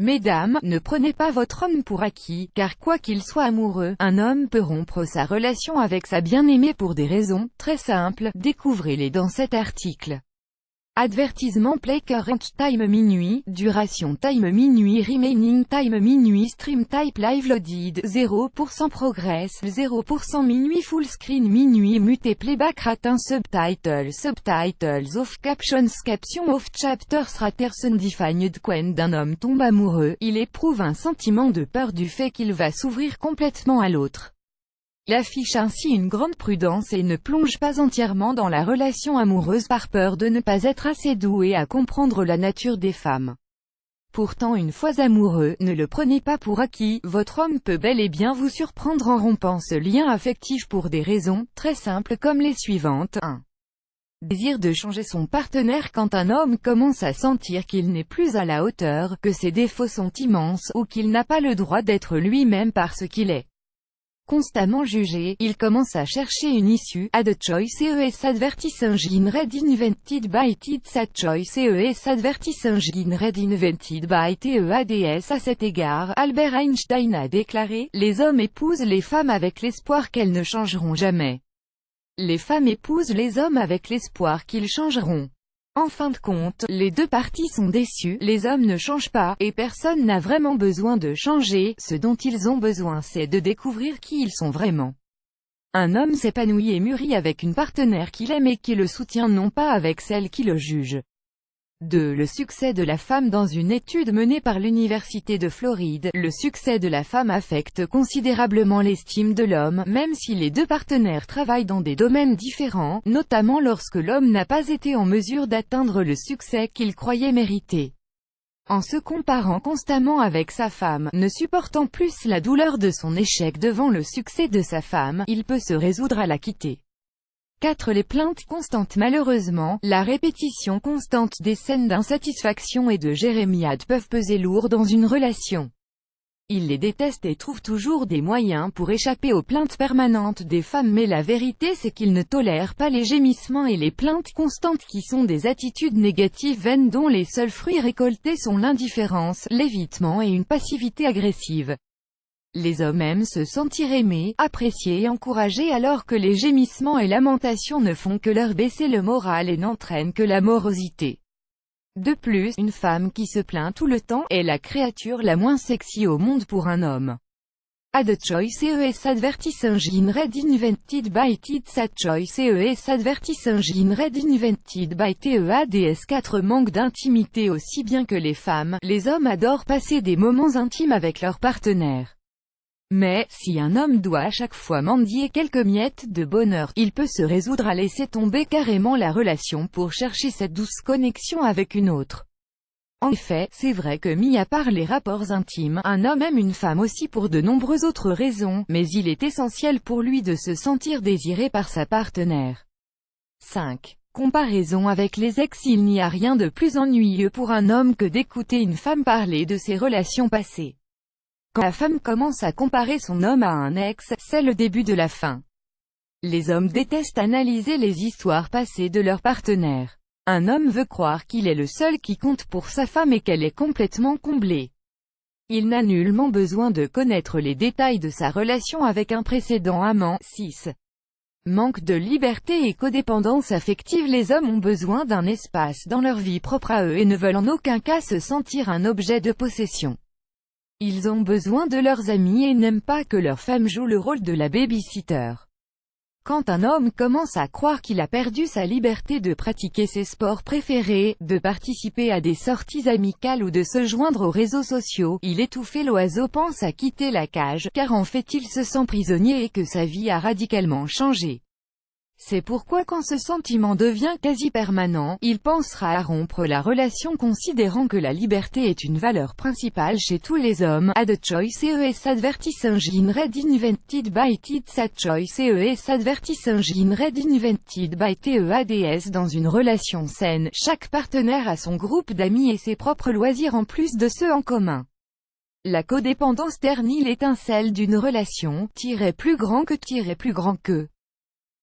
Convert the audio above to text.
Mesdames, ne prenez pas votre homme pour acquis, car quoi qu'il soit amoureux, un homme peut rompre sa relation avec sa bien-aimée pour des raisons très simples. Découvrez-les dans cet article. Advertisement: play current time minuit, duration time minuit, remaining time minuit, stream type live loaded, 0% progress, 0% minuit, full screen minuit, muté playback ratin, subtitles off, captions off, chapters raters undefined. Quand d'un homme tombe amoureux, il éprouve un sentiment de peur du fait qu'il va s'ouvrir complètement à l'autre. Il affiche ainsi une grande prudence et ne plonge pas entièrement dans la relation amoureuse par peur de ne pas être assez doué à comprendre la nature des femmes. Pourtant, une fois amoureux, ne le prenez pas pour acquis, votre homme peut bel et bien vous surprendre en rompant ce lien affectif pour des raisons très simples comme les suivantes. 1. Désir de changer son partenaire: quand un homme commence à sentir qu'il n'est plus à la hauteur, que ses défauts sont immenses, ou qu'il n'a pas le droit d'être lui-même parce qu'il est constamment jugé, il commence à chercher une issue. Ad choice ES advertising read invented by TEADS. Choice ES advertising read invented by TEADS. À cet égard, Albert Einstein a déclaré: les hommes épousent les femmes avec l'espoir qu'elles ne changeront jamais. Les femmes épousent les hommes avec l'espoir qu'ils changeront. En fin de compte, les deux parties sont déçues, les hommes ne changent pas, et personne n'a vraiment besoin de changer. Ce dont ils ont besoin, c'est de découvrir qui ils sont vraiment. Un homme s'épanouit et mûrit avec une partenaire qu'il aime et qui le soutient, non pas avec celle qui le juge. 2. Le succès de la femme. Dans une étude menée par l'Université de Floride, le succès de la femme affecte considérablement l'estime de l'homme, même si les deux partenaires travaillent dans des domaines différents, notamment lorsque l'homme n'a pas été en mesure d'atteindre le succès qu'il croyait mériter. En se comparant constamment avec sa femme, ne supportant plus la douleur de son échec devant le succès de sa femme, il peut se résoudre à la quitter. 4. Les plaintes constantes. Malheureusement, la répétition constante des scènes d'insatisfaction et de jérémiade peuvent peser lourd dans une relation. Il les déteste et trouve toujours des moyens pour échapper aux plaintes permanentes des femmes, mais la vérité c'est qu'il ne tolère pas les gémissements et les plaintes constantes qui sont des attitudes négatives vaines dont les seuls fruits récoltés sont l'indifférence, l'évitement et une passivité agressive. Les hommes aiment se sentir aimés, appréciés et encouragés, alors que les gémissements et lamentations ne font que leur baisser le moral et n'entraînent que la morosité. De plus, une femme qui se plaint tout le temps est la créature la moins sexy au monde pour un homme. Ad choice ES advertising read invented by TEADS. Ad choice ES advertising read invented by TEADS. 4. Manque d'intimité. Aussi bien que les femmes, les hommes adorent passer des moments intimes avec leur partenaire. Mais, si un homme doit à chaque fois mendier quelques miettes de bonheur, il peut se résoudre à laisser tomber carrément la relation pour chercher cette douce connexion avec une autre. En effet, c'est vrai que mis à part les rapports intimes, un homme aime une femme aussi pour de nombreuses autres raisons, mais il est essentiel pour lui de se sentir désiré par sa partenaire. 5. Comparaison avec les ex. Il n'y a rien de plus ennuyeux pour un homme que d'écouter une femme parler de ses relations passées. Quand la femme commence à comparer son homme à un ex, c'est le début de la fin. Les hommes détestent analyser les histoires passées de leur partenaire. Un homme veut croire qu'il est le seul qui compte pour sa femme et qu'elle est complètement comblée. Il n'a nullement besoin de connaître les détails de sa relation avec un précédent amant. 6. Manque de liberté et codépendance affective. Les hommes ont besoin d'un espace dans leur vie propre à eux et ne veulent en aucun cas se sentir un objet de possession. Ils ont besoin de leurs amis et n'aiment pas que leur femme joue le rôle de la baby-sitter. Quand un homme commence à croire qu'il a perdu sa liberté de pratiquer ses sports préférés, de participer à des sorties amicales ou de se joindre aux réseaux sociaux, il étouffe et l'oiseau pense à quitter la cage, car en fait il se sent prisonnier et que sa vie a radicalement changé. C'est pourquoi quand ce sentiment devient quasi permanent, il pensera à rompre la relation considérant que la liberté est une valeur principale chez tous les hommes. Ad choice ES advertising read invented by TEADS. Ad choice ES advertising read invented by TEADS. Dans une relation saine, chaque partenaire a son groupe d'amis et ses propres loisirs en plus de ceux en commun. La codépendance ternit l'étincelle d'une relation, plus grand que plus grand que.